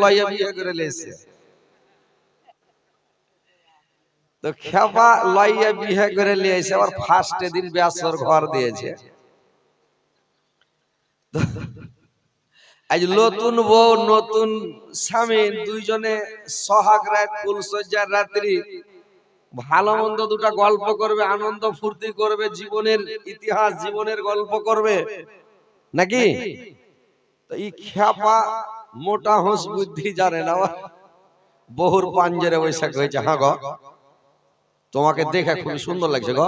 লইয়া বিয়ে করে লেছে। তো খেপা লইয়া বিয়ে করে লিয়েছে, আবার ফার্স্ট দিন ব্যাসর ঘর দিয়েছে। আজ নতুন বউ নতুন স্বামী দুইজনে সোহাগ রাত ফুলসজ্জার রাত্রি ভালো মন্দ দুটা গল্প করবে, আনন্দ ফুর্তি করবে, জীবনের ইতিহাস জীবনের গল্প করবে নাকি। তো এই খেপা মোটা হোস বুদ্ধি জানে না, বহুর পাঞ্জরে বৈশাখ হয়েছে। হ্যাঁ গো, তোমাকে দেখে খুব সুন্দর লাগছে গো।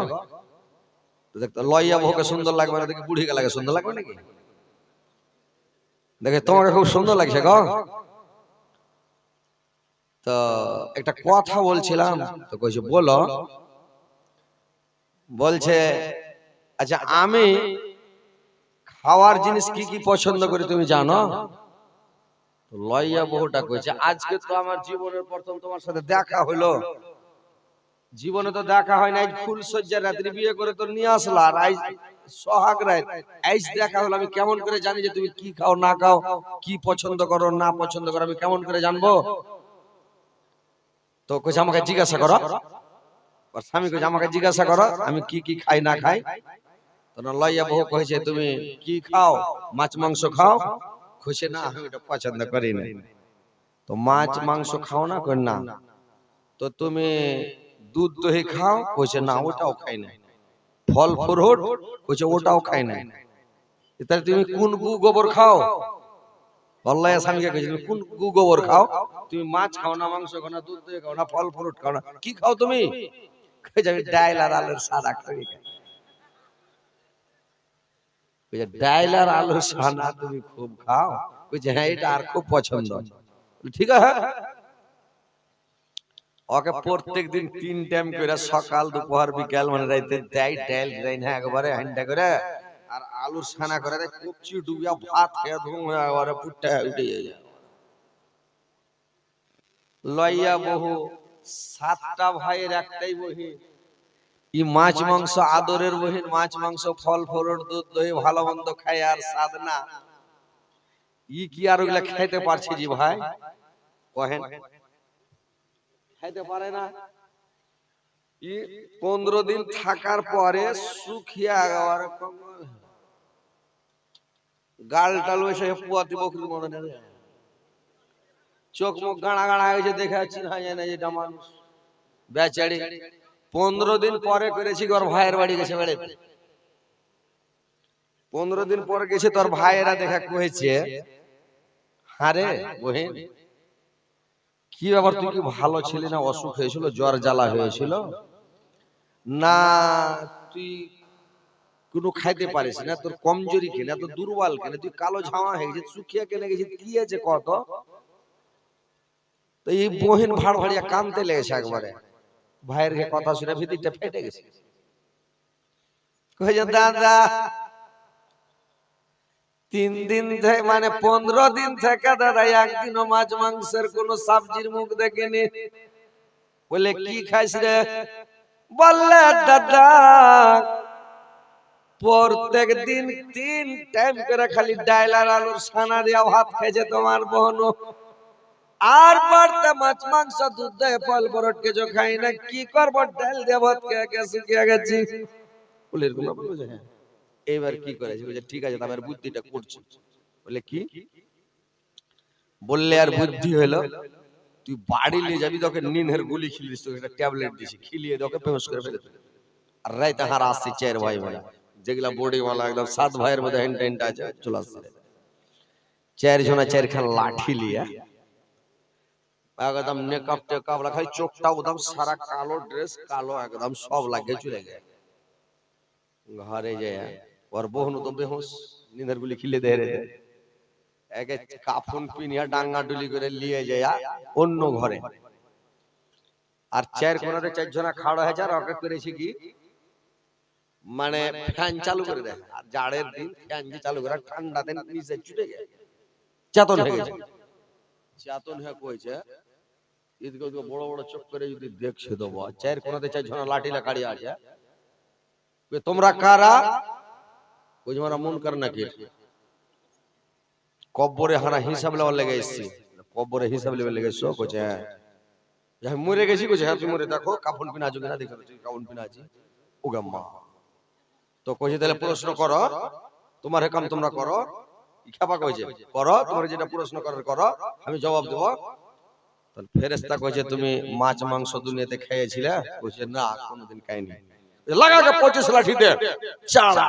দেখতে লইয়া বউকে সুন্দর লাগবে না, দেখি বুড়িকে লাগে সুন্দর লাগবে নাকি? দেখে তোমাকে খুব সুন্দর লাগছে গো। তো একটা কথা বলছিলাম, তো কইছে বলো। বলছে আচ্ছা আমি খাওয়ার জিনিস কি কি পছন্দ করি তুমি জানো? লইয়া বহুটা কইছে আজকে তো আমার জীবনের প্রথম তোমার সাথে দেখা হইলো, জীবনে তো দেখা হয় না। আজ ফুলসজ্জার রাত্রি বিয়ে করে তো নিয়ে আসলা, আর আজ সোহাগ রাত আজ দেখা হলো। আমি কেমন করে জানি যে তুমি কি খাও না খাও, কি পছন্দ করো না পছন্দ করো, আমি কেমন করে জানবো? তো কইছে আমাকে জিজ্ঞাসা করো। আর স্বামী কইছে আমাকে জিজ্ঞাসা করো আমি কি কি খাই না খাই। তো লইয়া বহু কইছে তুমি কি খাও, মাছ মাংস খাও? কইছে না আমি এটা পছন্দ করি না। তো মাছ মাংস খাও না? কই না। তো তুমি দুধ দহি খাও? কইছে না ওটাও খাই না। ফল ফ্রুট? কইছে ওটাও খাই না। তাহলে তুমি কোন গু গোবর খাও? আল্লাহ স্বামীকে কইছে তুমি কোন গু গোবর খাও? তুমি মাছ খাও না, মাংস খাও না, দুধ দহি খাও না, ফল ফ্রুট খাও না, কি খাও তুমি? কইছে আমি ডাল আর আলুর সাদা খাই। কইছে ডাল আর আলুর সাদা তুমি খুব খাও? কইছে হ্যাঁ এটা আর খুব পছন্দ। ঠিক আছে, ওকে প্রত্যেক দিন 3 টাইম করে সকাল দুপুর বিকাল মানে রাইতে দেয় ডাল দেয় না একবারে হান্ডা করে, আর আলুর ছানা করে দেয়, কচি ডুবিয়া ভাত খেয়ে ধুম একবারে পুট্টা উঠে যায়। লইয়া বহু 7টা ভাইয়ের একটাই বহিন, ই মাছ মাংস আদরের বহিন, মাছ মাংস ফল ফ্রুট দুধ দহি ভালো মন্দ খায় আর স্বাদ না। ই কি আর ওগুলা খাইতে পারছে জি ভাই? কহেন খাইতে পারে না। 15 দিন থাকার পরে শুকিয়ে একেবারে গাল টাল এসে পুয়াতি বকরি মনে নেই, চোখ মুখ গাড়া গাড়া হয়েছে, দেখে চিনা যায় না যেটা মানুষ বেচারি। 15 দিন পরে করেছি ওর ভাইয়ের বাড়ি গেছে বেড়াতে। 15 দিন পরে গেছে, তোর ভাইয়েরা দেখা কয়েছে আরে বহিন কি ব্যাপার, তুই কি ভালো ছিলি না? অসুখ হয়েছিল, জ্বর জ্বালা হয়েছিল না? তুই কোনো খাইতে পারিস না, তোর কমজোরি কেনে, তোর দুর্বল কেনে, তুই কালো ঝামা হয়ে গেছিস, শুকিয়ে কেনে গেছিস, কি আছে কত? তো এই বহিন ভাড় ভাড়িয়া কানতে লেগেছে একবারে। ভাইয়ের কথা শুনে ভিতরটা ফেটে গেছে। কইছে দাদা 3 দিন থেকে মানে 15 দিন থেকে দাদা একদিনও মাছ মাংসের কোন সবজির মুখ দেখেনি। বলে কি খাইস রে? বললে দাদা প্রত্যেক দিন 3 টাইম করে খালি ডাল আর আলুর ছানা দিয়া ভাত খাইছে তোমার বোন, আর বাড়তে মাছ মাংস দুধ দই ফল ফ্রুট কিছু খাই না। কি করব, ডাল দিয়ে ভাত খেয়ে শুকিয়ে গেছি। বলে এরকম বলছে হ্যাঁ। এবার কি করেছে? বলছে ঠিক আছে তারপর বুদ্ধিটা করছি। বলে কি? বললে আর বুদ্ধি হলো তুই বাড়ি নিয়ে যাবি, তোকে নিনের গুলি খিলিস, তোকে একটা ট্যাবলেট দিছি, খিলিয়ে তোকে বেহুশ করে ফেলে দেবে। আর রাইতে হার আসছে 4 ভাই বলা, যেগুলা বডি वाला একদম 7 ভাইয়ের মধ্যে হেন্টেন্ট আছে, চলে আসছে 4 জনা 4 খান লাঠি লিয়া একদম মেকআপ টেকআপ রাখাই, চোখটা একদম সারা কালো, ড্রেস কালো একদম সব লাগিয়ে চলে গেছে ঘরে। যায় ওর বহুন তো বেহুশ, নিনের গুলি খিলে দে রে, একে কাফন পিনিয়া ডাঙ্গা ডুলি করে নিয়ে যায় অন্য ঘরে। আর 4 কোণাতে 4 জনা খাড়া হয়েছে, আর ওকে করেছি কি মানে ফ্যান চালু করে দেয়, আর জাড়ের দিন ফ্যান যে চালু করে ঠান্ডাতে নিচে ছুটে যায়, চেতন হয়ে গেছে। চেতন হয়ে কইছে এদিকে ওদিকে বড় বড় চোখ করে যদি দেখছে তো 4 কোণাতে 4 জনা লাঠি লাগাড়ি আছে, তোমরা কারা? কইছে আমরা মন কর নাকি কব্বরে হারা হিসাব লেওয়ার লেগে এসেছি। কবরে হিসাব লেবে লেগেছো কইছে হ্যাঁ আমি মরে গেছি কইছে হ্যাঁ তুমি মরে দেখো কাফন পিনা আছো কিনা দেখো কাফন পিনা আছি ওগা মা তো কইছে তাহলে প্রশ্ন করো তোমার কাম তোমরা করো কি খাবা কইছে করো তোমার যেটা প্রশ্ন করার করো আমি জবাব দেব তখন ফেরেশতা কইছে তুমি মাছ মাংস দুনিয়াতে খেয়েছিলে কইছে না কোনোদিন খাইনি লাগা 25 লাঠি দে চাড়া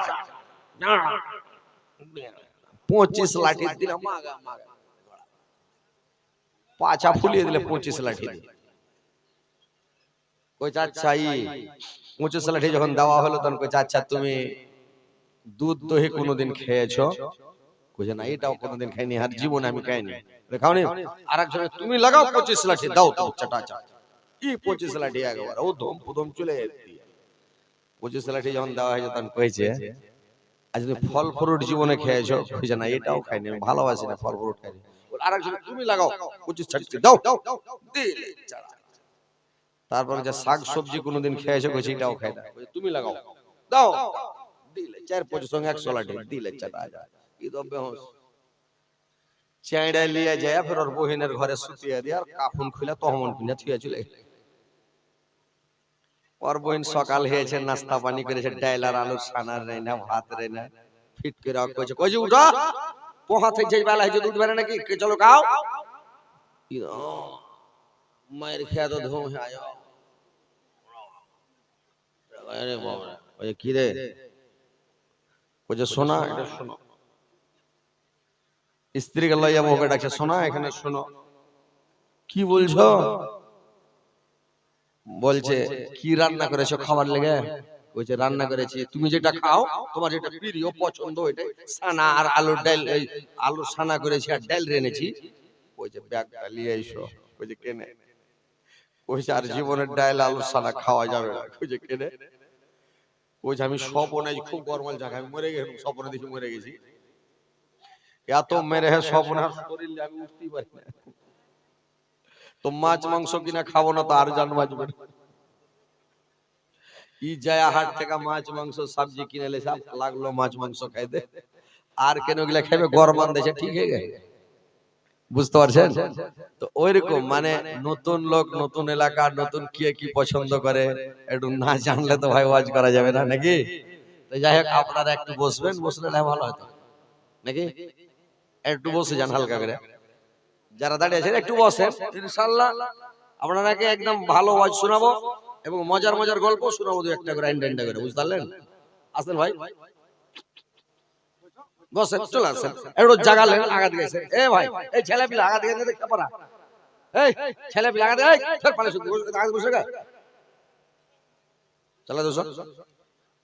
25 লাঠি দিলা মাগা মাগা পাছা ফুলিয়ে দিলে 25 লাঠি কইছে আচ্ছা 25 লাঠি যখন দেওয়া হলো তখন কইছে আচ্ছা তুমি দুধ দহি কোনোদিন খেয়েছো কইছে না এটাও কোনোদিন খাইনি আর জীবনে আমি খাইনি দেখাওনি আরেকজন তুমি লাগাও 25 লাঠি দাও তো চাটা কি 25 লাঠি একবার ও ধম পুদম চলে যাচ্ছে 25 লাঠি যখন দেওয়া হয়েছে তখন কইছে আজ তুমি ফল ফ্রুট জীবনে খেয়েছো কইছে না এটাও খাইনি আমি ভালোবাসি না ফল ফ্রুট খাইনি আরেকজন তুমি লাগাও 25 লাঠি দাও দিলে চাড়া তারপর যে শাক সবজি কোনোদিন খেয়েছো কইছে এটাও খাই না তুমি লাগাও দাও দিলে 4-5 সঙ্গে 100 লাঠি দিলে চাটা কি তো বেহস চাইড়া লিয়ে যায় ফের ওর বহিনের ঘরে শুতিয়ে দিয়ে আর কাফন খুলে তহমন কিনে থুয়ে চলে ওর বহিন সকাল হয়েছে নাস্তা পানি করেছে ডাল আর আলু সানার রাইনা ভাত রাইনা ফিট করে কইছে কইছে উঠা পোহা থেকে যাই বেলা হইছে দুধ বেরে নাকি চলো খাও মায়ের খেয়া তো ধুম আয় আরে বাবা ওই কি রে কইছে শোনা এটা শোনো স্ত্রীকে লইয়া বউকে ডাকছে শোনা এখানে শোনো কি বলছো বলছে কি রান্না করেছো খাবার লেগে কইছে রান্না করেছি তুমি যেটা খাও তোমার যেটা প্রিয় পছন্দ ওইটাই সানা আর আলুর ডাল আলু সানা করেছি আর ডাল রেনেছি কইছে ব্যাগটা নিয়ে আইসো কইছে কেনে কইছে আর জীবনের ডাল আলু সানা খাওয়া যাবে না কইছে কেনে কইছে আমি স্বপ্নে খুব গরমাল জায়গা আমি মরে গেলাম স্বপ্নে দেখি মরে গেছি এত মেরে হে স্বপ্নে শরীর আমি উঠতেই পারি না তো মাছ মাংস কিনা খাবো না তো আর জান বাঁচবে ই যায় হাট থেকে মাছ মাংস সবজি কিনে লে সব লাগলো মাছ মাংস খাইতে আর কেন গিলা খাবে গরমান দেশে ঠিক হয়ে গেছে বুঝতে পারছেন তো ওইরকম মানে নতুন লোক নতুন এলাকা নতুন কে কি পছন্দ করে একটু না জানলে তো ভাই ওয়াজ করা যাবে না নাকি তো যাই হোক আপনারা একটু বসবেন বসলে ভালো হতো নাকি একটু বসে যান হালকা করে যারা দাঁড়িয়ে আছেন একটু বসেন ইনশাআল্লাহ আপনাদেরকে একদম ভালো ওয়াজ শোনাবো এবং মজার মজার গল্প শোনাবো দুই একটা করে আইন্ডা করে বুঝতে পারলেন আসেন ভাই বসেন চলে আসেন একটু জাগালেন আগাত গেছে এ ভাই এই ছেলে পিলা আগাত গেছে দেখতে পারা এই ছেলে পিলা আগাত এই ফের পালে শুধু আগাত বসে গা চলে দোস্ত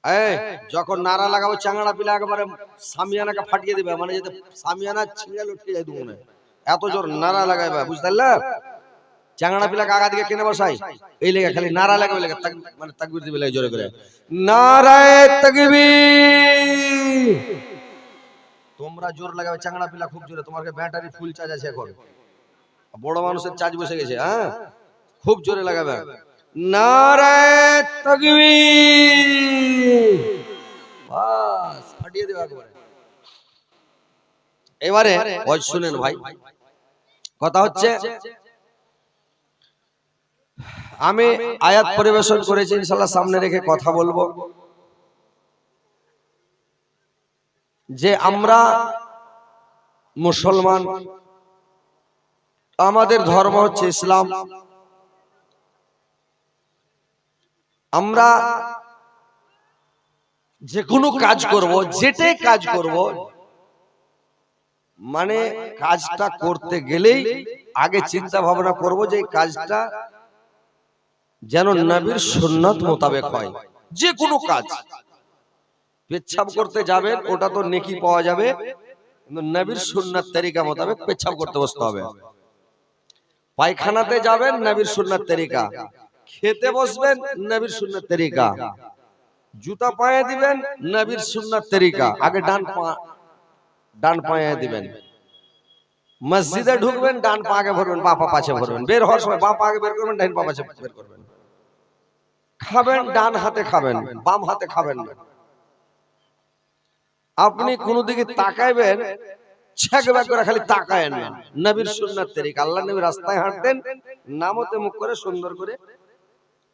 এই যখন নারা লাগাবো চাংড়া পিলা একবারে সামিয়ানাকে ফাটিয়ে দিবে মানে যেতে সামিয়ানা ছিঁড়ে লটকে যায় দুমনে এত জোর নারা লাগাইবা বুঝতে পারলে চাংড়া পিলা আগা দিকে কেনে বসাই এই লেগে খালি নারা লাগাবে লেগে মানে তাকবীর দিবে লাগে জোরে করে নারায়ে তাকবীর তোমরা জোর লাগাবে চাংড়া পিলা খুব জোরে তোমার ব্যাটারি ফুল চার্জ আছে এখন বড় মানুষের চার্জ বসে গেছে হ্যাঁ খুব জোরে লাগাবে নারায়ে তাকবীর বাস ফাটিয়ে দেবে একবারে এবারে ওই শুনেন ভাই কথা হচ্ছে আমি আয়াত পরিবেশন করেছি ইনশাআল্লাহ সামনে রেখে কথা বলবো যে আমরা মুসলমান আমাদের ধর্ম হচ্ছে ইসলাম আমরা যে কোনো কাজ করব যেটাই কাজ করব মানে কাজটা করতে গেলেই আগে চিন্তা ভাবনা করব যে এই কাজটা যেন নবীর সুন্নাত মোতাবেক হয় যে কোনো কাজ পেচ্ছাব করতে যাবেন ওটা তো নেকি পাওয়া যাবে কিন্তু নবীর সুন্নাত তরিকা মোতাবেক পেচ্ছাব করতে বসতে হবে পায়খানাতে যাবেন নবীর সুন্নাত তরিকা খেতে বসবেন নবীর সুন্নাত তরিকা জুতা পায়ে দিবেন নবীর সুন্নাত তরিকা আগে ডান পায়ে দিবেন মসজিদে ঢুকবেন ডান পা আগে ভরবেন বাঁ পা পাশে ভরবেন বের হওয়ার সময় বাঁ পা আগে বের করবেন ডান পা পাশে বের করবেন খাবেন ডান হাতে খাবেন বাম হাতে খাবেন না আপনি কোন দিকে তাকাইবেন ছ্যাঁকবা করে খালি তাকায়েন না। নবীর সুন্নাত তরিকা, আল্লাহ নবী রাস্তায় হাঁটতেন, নামতে মুখ করে সুন্দর করে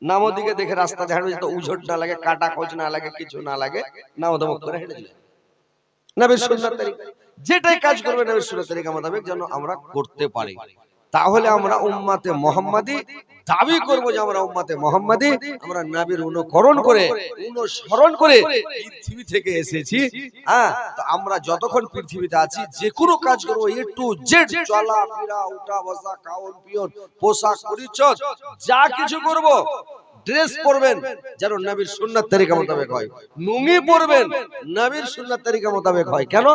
নামো দিকে দেখে রাস্তা হাঁটবে, যাতে উঝট না লাগে, কাটা খোঁজ না লাগে, কিছু না লাগে, নামতে মুখ করে হেঁটে দিলেন। নবীর সুন্নাত তরিকা, যেটাই কাজ করবে নবীর সুন্নাত তরিকা মোতাবেক যেন আমরা করতে পারি, তাহলে আমরা উম্মতে মুহাম্মাদি দাবি করব যে আমরা উম্মতে মুহাম্মাদি, আমরা নবীর অনুকরণ করে অনুসরণ করে পৃথিবী থেকে এসেছি। হ্যাঁ, তো আমরা যতক্ষণ পৃথিবীতে আছি যে কোনো কাজ করব, এ টু জেড, চলা ফেরা, উঠা বসা, খাওন পিয়ন, পোশাক পরিচ্ছদ, যা কিছু করব, ড্রেস পরবেন যেন নবীর সুন্নাত তরিকা মোতাবেক হয়, লুঙ্গি পরবেন নবীর সুন্নাত তরিকা মোতাবেক হয়। কেন?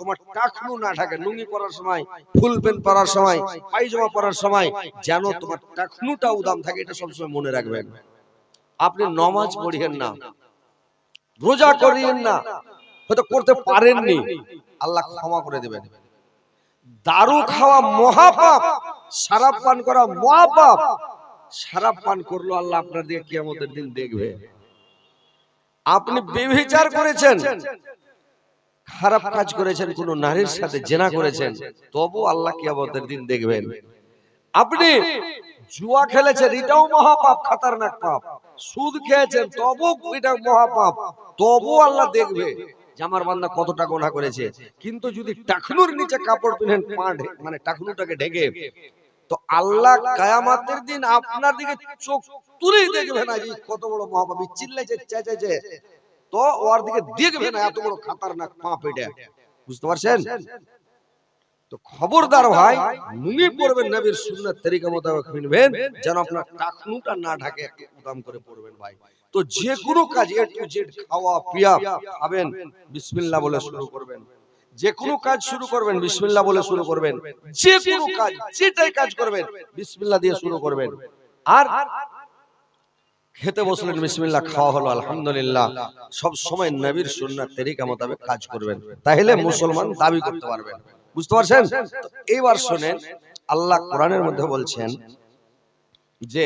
তোমার টাকনু না থাকে, লুঙ্গি পরার সময়, ফুল প্যান্ট পরার সময়, পায়জামা পরার সময় যেন তোমার টাকনুটা উদাম থাকে, এটা সবসময় মনে রাখবেন। আপনি নামাজ পড়িয়েন না, রোজা করিয়েন না, হয়তো করতে পারেননি, আল্লাহ ক্ষমা করে দেবেন। দারু খাওয়া মহাপাপ, শরাব পান করা মহাপাপ। শরাব পান করলো আল্লাহ আপনার দিকে কিয়ামতের দিন দেখবে। আপনি ব্যভিচার করেছেন, খারাপ কাজ করেছেন, কোন নারীর সাথে জিনা করেছেন, তবু আল্লাহ কিয়ামতের দিন দেখবেন। আপনি জুয়া খেলেছেন, এটাও মহাপাপ, খতরনাক পাপ। সুদ খেয়েছেন, তবু এটা মহাপাপ, তবু আল্লাহ দেখবে যে আমার বান্দা কতটা গুনাহ করেছে। কিন্তু যদি টাকনুর নিচে কাপড় পিনেন, মানে টাকনুটাকে ঢেকে, তো আল্লাহ কিয়ামতের দিন আপনার দিকে চোখ তুলেই দেখবে না যে কত বড় মহাপাপী, চিল্লাইছে, চেঁচাইছে, তো ওর দিকে দেখবে না, এত বড় খতরনাক পাপ এটা। বুঝতে পারছেন? তো খবরদার ভাই, লুঙ্গি পরবেন নবীর সুন্নাত তরিকা মোতাবেক পিনবেন, যেন আপনার টাকনুটা না ঢাকে, একটু উদাম করে পরবেন ভাই। তো যে কোনো কাজ, এ টু জেড, খাওয়া পিয়া, খাবেন বিসমিল্লাহ বলে শুরু করবেন, যে কোনো কাজ শুরু করবেন বিসমিল্লাহ বলে শুরু করবেন, যে কোনো কাজ, যেটাই কাজ করবেন বিসমিল্লাহ দিয়ে শুরু করবেন। আর খেতে বসলেন বিসমিল্লাহ, খাওয়া হলো আলহামদুলিল্লাহ, সব সময় নবীর সুন্নাত তরিকা মোতাবেক কাজ করবেন, তাহলে মুসলমান দাবি করতে পারবেন। বুঝতে পারছেন? এইবার শুনেন, আল্লাহ কোরআনের মধ্যে বলছেন যে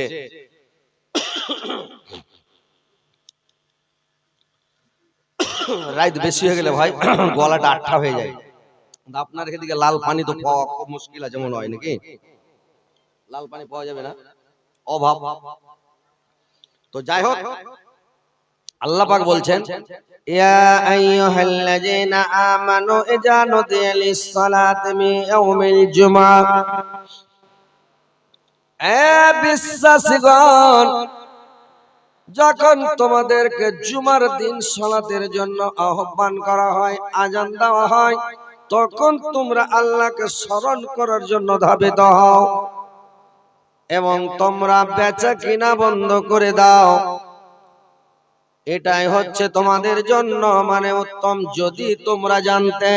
রাত বেশি হয়ে গেলে ভাই গলাটা আঠা হয়ে যায়। আপনার এদিকে লাল পানি তো পাওয়া খুব মুশকিল আছে মনে হয়, নাকি? লাল পানি পাওয়া যাবে না, অভাব। তো যাই হোক, আল্লাহ পাক বলছেন, ইয়া আইয়ুহাল্লাযীনা আমানু ইযা নুদিয়া লিস-সালাতি মিন ইয়াউমিল জুমআ, এ বিশ্বাসীগণ, যখন তোমাদেরকে জুমার দিন সালাতের জন্য আহ্বান করা হয়, আযান দেওয়া হয়, তখন তোমরা আল্লাহকে স্মরণ করার জন্য ধাবিত হও এবং তোমরা বেচা কিনা বন্ধ করে দাও। এটাই হচ্ছে তোমাদের জন্য মানে উত্তম, যদি তোমরা জানতে।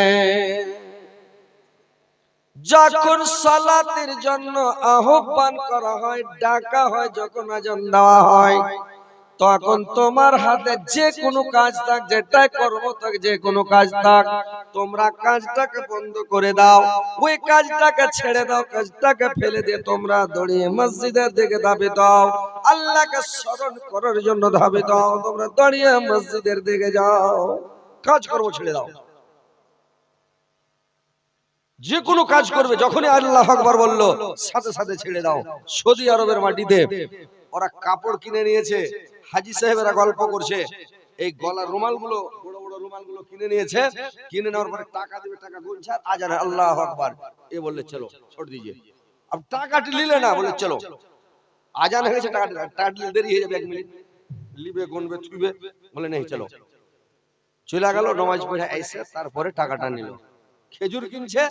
যখন সালাতের জন্য আহ্বান করা হয়, ডাকা হয়, যখন আযান দেওয়া হয়, তখন তোমার হাতে যে কোনো কাজ থাক, যেটাই করবো থাক, যে কোনো কাজ থাক, তোমরা কাজটাকে বন্ধ করে দাও, ওই কাজটাকে ছেড়ে দাও, কাজটাকে ফেলে দিয়ে তোমরা দৌড়িয়ে মসজিদের দিকে ধাবিত হও, আল্লাহকে স্মরণ করার জন্য ধাবিত হও। তোমরা দৌড়িয়ে মসজিদের দিকে যাও, কাজ করবো ছেড়ে দাও। যে কোনো কাজ করবে, যখনই আল্লাহু আকবার বললো, সাথে সাথে ছেড়ে দাও। সৌদি আরবের মাটিতে ওরা কাপড় কিনে নিয়েছে, হাজী সাহেবেরা গল্প করছে, এই গলার রুমালগুলো, বড় বড় রুমালগুলো কিনে নিয়েছে, কিনে নেওয়ার পরে টাকা দেবে, টাকা গুনছে, আর আজান আল্লাহু আকবার, এ বললে চলো ছোট দিজিয়ে, अब টাকাটি নিলে না, বলে চলো আজান হয়ে গেছে, টাকা দেরি হয়ে যাবে, 1 মিনিট লিবে, গুনবে, থুইবে, বলে নেই চলো, চলে গেল, নামাজ পড়ে এসে তারপরে টাকাটা নিল। খেজুর কিনছে,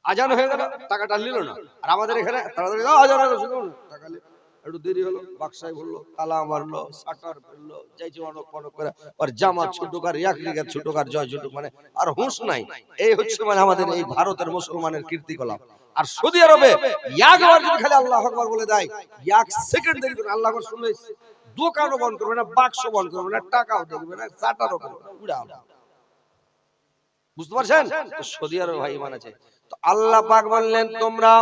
আজান হয়ে গেল, টাকাটা নিল না। আর আমাদের এখানে তাড়াতাড়ি আজান হয়ে গেল, টাকা নিল, একটু দেরি হলো, বাক্সায় বললো, তালা মারলো, শাটার ফেললো, যাইছে অনেক অনেক করে, আর জামা ছোটকার, ইয়াকরিগার ছোটকার, জয় ছোটক, মানে আর হুঁশ নাই। এই হচ্ছে মানে আমাদের এই ভারতের মুসলমানের কীর্তিকলাপ। আর সৌদি আরবে একবার যদি খালি আল্লাহু আকবার বলে দেয়, 1 সেকেন্ড দেরি করে আল্লাহু আকবার শুনলে দোকানও বন্ধ করবে না, বাক্স বন্ধ করবে না, টাকাও দেখবে না, শাটারও করবে না, উড়া। বুঝতে পারছেন? সৌদি আরব ভাই ইমান আছে। তো আল্লাহ পাক বললেন, তোমরা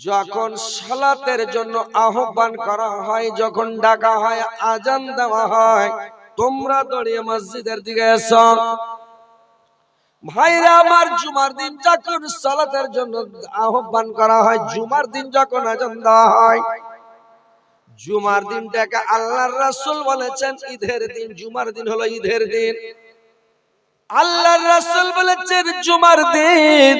যখন সালাতের জন্য আহ্বান করা হয়, যখন ডাকা হয়, আযান দেওয়া হয়, তোমরা দৌড়িয়ে মসজিদের দিকে এসো। ভাইরা আমার, জুমার দিন যখন সালাতের জন্য আহ্বান করা হয়, জুমার দিন যখন আযান দেওয়া হয়, জুমার দিনটাকে আল্লাহর রাসূল বলেছেন ঈদের দিন। জুমার দিন হলো ঈদের দিন। আল্লাহর রাসূল বলেছেন জুমার দিন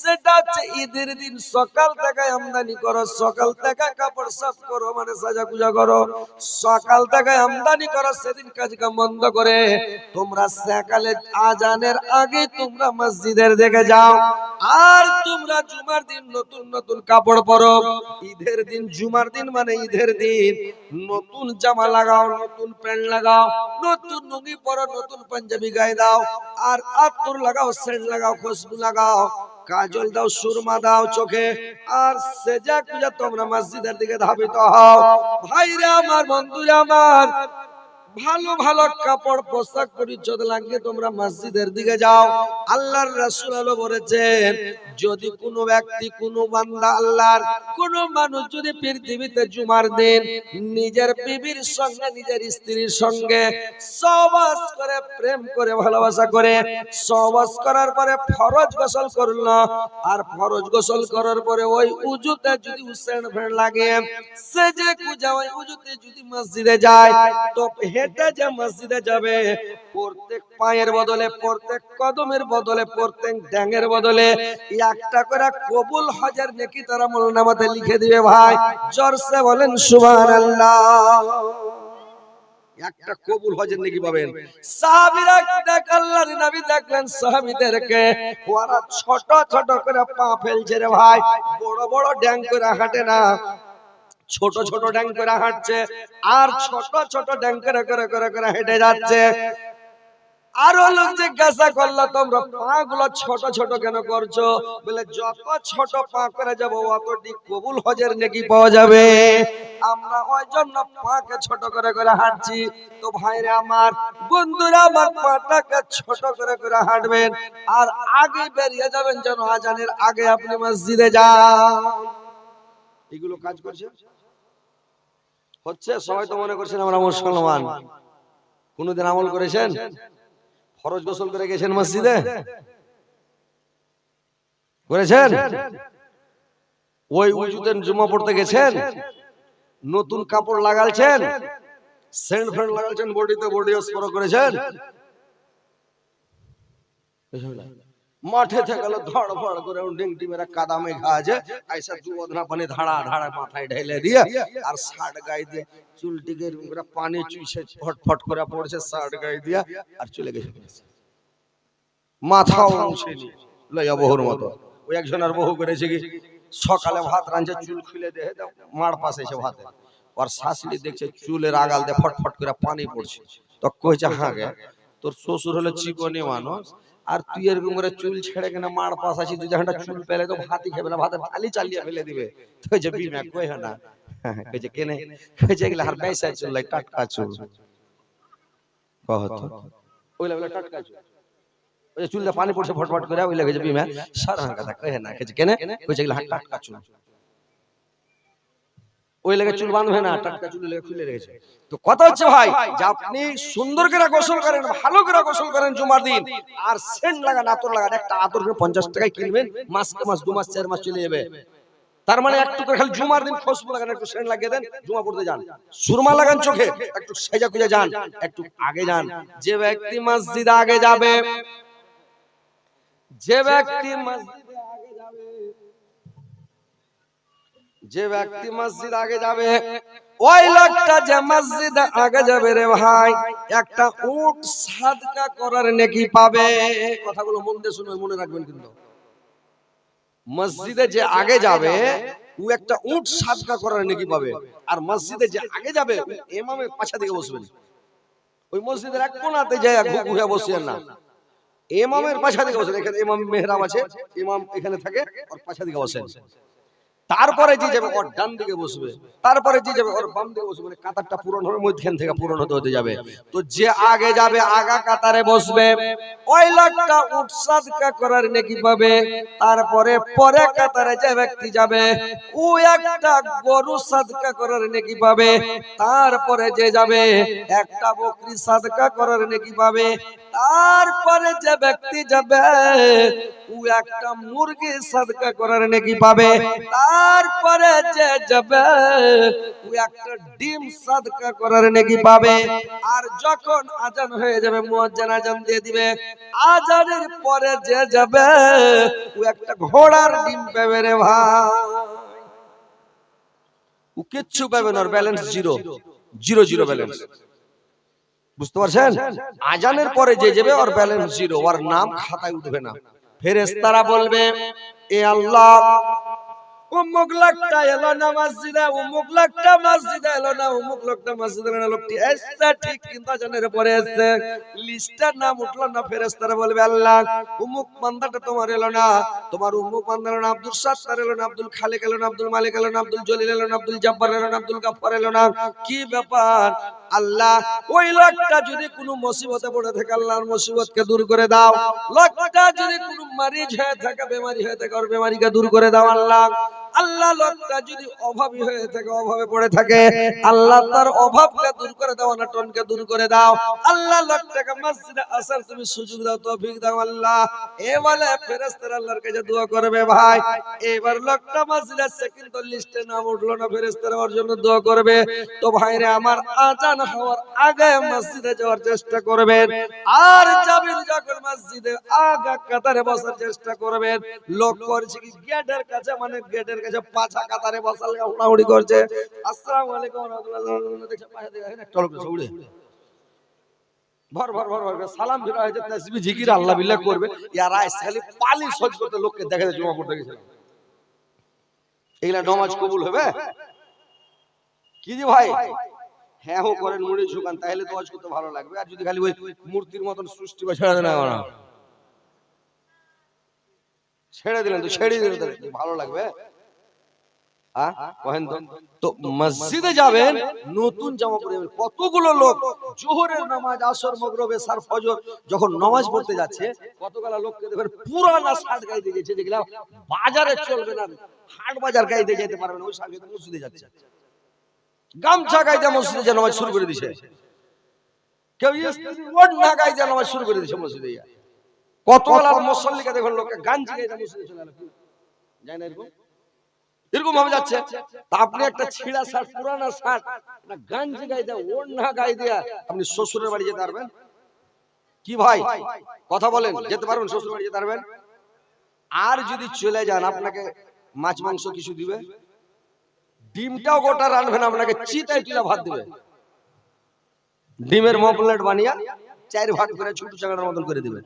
সেটা হচ্ছে ঈদের দিন। সকাল থেকে আমদানি করো, সকাল থেকে কাপড় সাফ করো, মানে সাজা পূজা করো, সকাল থেকে আমদানি করো, সেদিন কাজ কাম বন্ধ করে তোমরা সকালে আজানের আগে তোমরা মসজিদের দিকে যাও। আর তোমরা জুমার দিন নতুন নতুন কাপড় পরো। ঈদের দিন, জুমার দিন মানে ঈদের দিন। নতুন জামা লাগাও, নতুন প্যান্ট লাগাও, নতুন লুঙ্গি পরো, নতুন পাঞ্জাবি গায়ে দাও, আর আতর লাগাও, সেন্ট লাগাও, খুশবু লাগাও, কাজল দাও, সুরমা দাও চোখে, আর সেজা কুজা তোমরা মসজিদের দিকে ধাবিত হও। ভাইরা আমার, বন্ধুরা আমার, ভালো ভালো কাপড় পোশাক পরিচ্ছদ লাগিয়ে তোমরা মসজিদের দিকে যাও। আল্লাহর রাসূল বলেছেন যদি কোনো ব্যক্তি, কোনো বান্দা আল্লাহর, কোনো মানুষ যদি পৃথিবীতে জুমার দিন নিজের বিবির সঙ্গে, নিজের স্ত্রীর সঙ্গে সহবাস করে, প্রেম করে, ভালোবাসা করে, সহবাস করার পরে ফরজ গোসল করলো, আর ফরজ গোসল করার পরে ওই উজুতে যদি উসেন ফের লাগে, সেজে কুজা ওই উজুতে যদি মসজিদে যায়, তো হেঁটে যে মসজিদে যাবে, প্রত্যেক পায়ের বদলে, প্রত্যেক কদমের বদলে, প্রত্যেক ড্যাঙের বদলে একটা করে কবুল হজের নেকি তারা আমলনামাতে লিখে দিবে। ভাই জোরসে বলেন সুবহানাল্লাহ। একটা কবুল হজের নেকি পাবেন। সাহাবীরা দেখ, আল্লাহর নবী দেখলেন সাহাবীদেরকে, ওরা ছোট ছোট করে পা ফেলছে রে ভাই, বড় বড় ড্যাং করে হাঁটে না, ছোট ছোট ড্যাং করে হাঁটছে, আর ছোট ছোট ড্যাং করে করে করে করে হেঁটে যাচ্ছে। আরো লোক জিজ্ঞাসা করলো তোমরা পা গুলো ছোট ছোট কেন করছো? বলে যত ছোট পা করে যাবো অতটি কবুল হজের নেকি পাওয়া যাবে, আমরা ওই জন্য পাকে ছোট করে করে হাঁটছি। তো ভাইরা আমার, বন্ধুরা আমার, পাটাকে ছোট করে করে হাঁটবেন, আর আগে বেরিয়ে যাবেন যেন আজানের আগে আপনি মসজিদে যান। এগুলো কাজ করছে হচ্ছে। সবাই তো মনে করছেন আমরা মুসলমান, কোনদিন আমল করেছেন? ফরজ গোসল করে গেছেন মসজিদে? করেছেন? ওই উজুতে জুমা পড়তে গেছেন? নতুন কাপড় লাগালছেন? সেন্ট ফ্রেন্ড লাগালছেন বডিতে, বডি স্প্রে করেছেন? মাঠে থেকে গেল ধড় ফড় করে ডিংটি মেরা কাদা মেঘা আছে, ऐसा দুধনা পানি ধাড়া ধাড়া মাথায় ঢেলে দিয়ে, আর শার্ট গায়ে দিয়ে চুলটিকে পানি চুইছে ফটফট করে পড়ছে, শার্ট গায়ে দিয়ে আর চলে গেছে, মাথাও মুছেনি লইয়া বহুর মতো। ওই একজনের বহু করেছে কি, সকালে ভাত রাঁধছে, চুল খুলে দিয়ে মার পাশে এসে ভাতে, আর শাশুড়ি দেখছে চুলের আগাল দিয়ে ফটফট করে পানি পড়ছে, তো কইছে হ্যাঁ গে, তোর শ্বশুর হলো চিকনি মানুষ, আর তুই এরকম করে চুল ছেড়ে কেন মার পাশ আছি, তুই যখন চুল পেলে তো ভাতই খাবে না, ভাতের থালি চালিয়ে ফেলে দিবে। তো যে বিমা কই না, কইছে কেনে, কইছে এগুলা আর বেসা চুল লাই, টাটকা চুল কহত, ওই লাগলে টাটকা চুল, ওই যে চুলটা পানি পড়ছে ফটফট করে, ওই লাগে যে বিমা সারা কথা কই না, কইছে কেনে, কইছে এগুলা টাটকা চুল, ওই লাগে চুল বাঁধবে না, টাটকা চুল লাগে খুলে রেখেছে। তো কথা হচ্ছে ভাই যে আপনি সুন্দর করে গোসল করেন, ভালো করে গোসল করেন জুমার দিন, আর সেন্ট লাগান, আতর লাগান। একটা আতর 50 টাকায় কিনবেন, মাসকে মাস, 2 মাস 4 মাস চলে যাবে। তার মানে একটু করে খালি জুমার দিন খুশবু লাগান, একটু সেন্ট লাগিয়ে দেন, জুমা পড়তে যান, সুরমা লাগান চোখে, একটু সেজা কুজা যান, একটু আগে যান। যে ব্যক্তি মসজিদে আগে যাবে, যে ব্যক্তি মসজিদে আগে যাবে, যে ব্যক্তি মসজিদ আগে যাবে, ওই লোকটা যে মসজিদে আগে যাবে রে ভাই, একটা উট সাদকা করার নেকি পাবে। কথাগুলো মন দিয়ে শুনে মনে রাখবেন কিন্তু। মসজিদে যে আগে যাবে ও একটা উট সাদকা করার নেকি পাবে, আর মসজিদে যে আগে যাবে ইমামের পাশে দিকে বসবেন। ওই মসজিদের এক কোণাতে যায় ঘুরে বসেন না, ইমামের পাশে দিকে বসেন। এখানে ইমাম মেহরাব আছে, ইমাম এখানে থাকে, আর পাশে দিকে বসেন। তারপরে যে যাবে ওর ডান দিকে বসবে, তারপরে যে যাবে ওর বাম দিকে বসবে, মানে কাতারটা পূরণ হবে, মধ্যখান থেকে পূরণ হতে হতে যাবে। তো যে আগে যাবে আগা কাতারে বসবে, ওই লোকটা উট সাদকা করার নেকি পাবে। তারপরে পরে কাতারে যে ব্যক্তি যাবে ও একটা গরু সাদকা করার নেকি পাবে। তারপরে যে যাবে একটা বকরি সাদকা করার নেকি পাবে। তারপরে যে ব্যক্তি যাবে ও একটা মুরগি সাদকা করার নেকি পাবে, তারপরে যে যাবে ও একটা ডিম সাদকা করার নেকি পাবে। আর যখন আজান হয়ে যাবে, মুয়াজ্জিন আজান দিয়ে দিবে, আজানের পরে যে যাবে ও একটা ঘোড়ার ডিম পাবে রে ভাই। ও কিচ্ছু পাবে না, ওর balance zero, zero zero balance. বুঝতে পারছেন? আজানের পরে যে যাবে ওর ব্যালেন্স জিরো, ওর নাম খাতায় উঠবে না। ফেরেশতারা বলবে, এ আল্লাহ, অমুক লোকটা এলো না মসজিদে, অমুক লোকটা মসজিদে এলো না, অমুক লোকটা মসজিদে এলো না, লোকটি এসছে ঠিক কিন্তু আজানের পরে এসছে, লিস্টের নাম উঠলো না। ফেরেশতারা বলবে, আল্লাহ, অমুক বান্দাটা তোমার এলো না, তোমার অমুক বান্দা এলো না, আব্দুল সাত্তার এলো না, আব্দুল খালিক এলো না, আব্দুল মালিক এলো না, আব্দুল জলিল এলো না, আব্দুল জব্বার এলো না, আব্দুল গাফফার এলো না, কি ব্যাপার? আল্লাহ, ওই লোকটা যদি কোনো মুসিবতে পড়ে থাকে আল্লাহর মুসিবতকে দূর করে দাও। লোকটা যদি কোনো মারিজ হয়ে থাকে, বেমারি হয়ে থাকে, ওর বেমারিকে দূর করে দাও আল্লাহ। আল্লাহ, লোকটা যদি অভাবী হয়ে থাকে, অভাবে পড়ে থাকে, আল্লাহ তার অভাবকে দূর করে দাও, অনটনকে দূর করে দাও আল্লাহ। লোকটাকে মসজিদে আসার তুমি সুযোগ দাও, তৌফিক দাও আল্লাহ। এ বলে ফেরেশতারা আল্লাহর কাছে দোয়া করবে। ভাই, এবার লোকটা মসজিদে আসছে কিন্তু লিস্টে নাম উঠলো না, ফেরেশতারা ওর জন্য দোয়া করবে। তো ভাইরে আমার, আজান হওয়ার আগে মসজিদে যাওয়ার চেষ্টা করবেন, আর যাবেন যখন মসজিদে আগা কাতারে বসার চেষ্টা করবেন। লোক করছে কি গেটের কাছে, মানে গেটের কাছে পাঁচা কাতারে বসার লাগা উড়াউড়ি করছে। আসসালামু আলাইকুম ওয়া রাহমাতুল্লাহ, দেখছে পাশে দেখে একটা লোক উড়ে ভর ভর ভর ভর সালাম ফিরা হয়েছে, তাসবিহ জিকির আল্লাহ বিল্লাহ করবে। ইয়ারা খালি পালি সহ্য করতে লোককে দেখে জমা পড়তে গেছে। এগুলা নামাজ কবুল হবে কি জি ভাই? হ্যাঁ হো করেন, মুড়ি ঝুকান, তাহলে তো ওয়াজ করতে ভালো লাগবে। আর যদি খালি ওই মূর্তির মতন সৃষ্টি বা ছেড়ে দেন, না ছেড়ে দিলেন তো ছেড়ে দিলেন, ভালো লাগবে? তো মসজিদে যাবেন নতুন জামা পরে যাবেন। কতগুলো লোক জোহরের নামাজ, আসর, মাগরিব, এশার, ফজর যখন নামাজ পড়তে যাচ্ছে, কতগুলো লোককে দেখবেন পুরানা শার্ট গাইতে গেছে, যেগুলা বাজারে চলবে না, হাট বাজার গাইতে যেতে পারবে না, ওই শার্ট গাইতে মসজিদে যাচ্ছে। গামছা গাইতে মসজিদে যে নামাজ শুরু করে দিয়েছে, কেউ ওড়না গাইতে নামাজ শুরু করে দিয়েছে মসজিদে। কতগুলো মুসল্লিকে দেখুন লোককে গাঞ্জি গাইতে মসজিদে চলে গেল, যায় না এরকম, এরকম ভাবে যাচ্ছে। তা আপনি একটা ছিঁড়া শার্ট, পুরানা শার্ট, না গাঞ্জি গাই দেয়া, ওড়না গাই দেয়া আপনি শ্বশুরের বাড়ি যেতে পারবেন কি ভাই? কথা বলেন, যেতে পারবেন শ্বশুর বাড়ি যেতে পারবেন? আর যদি চলে যান, আপনাকে মাছ মাংস কিছু দিবে, ডিমটাও গোটা রানবেন, আপনাকে চিতায় তুলে ভাত দিবে, ডিমের মপলেট বানিয়ে 4 ভাগ করে ছোট চাঙার মতন করে দিবে।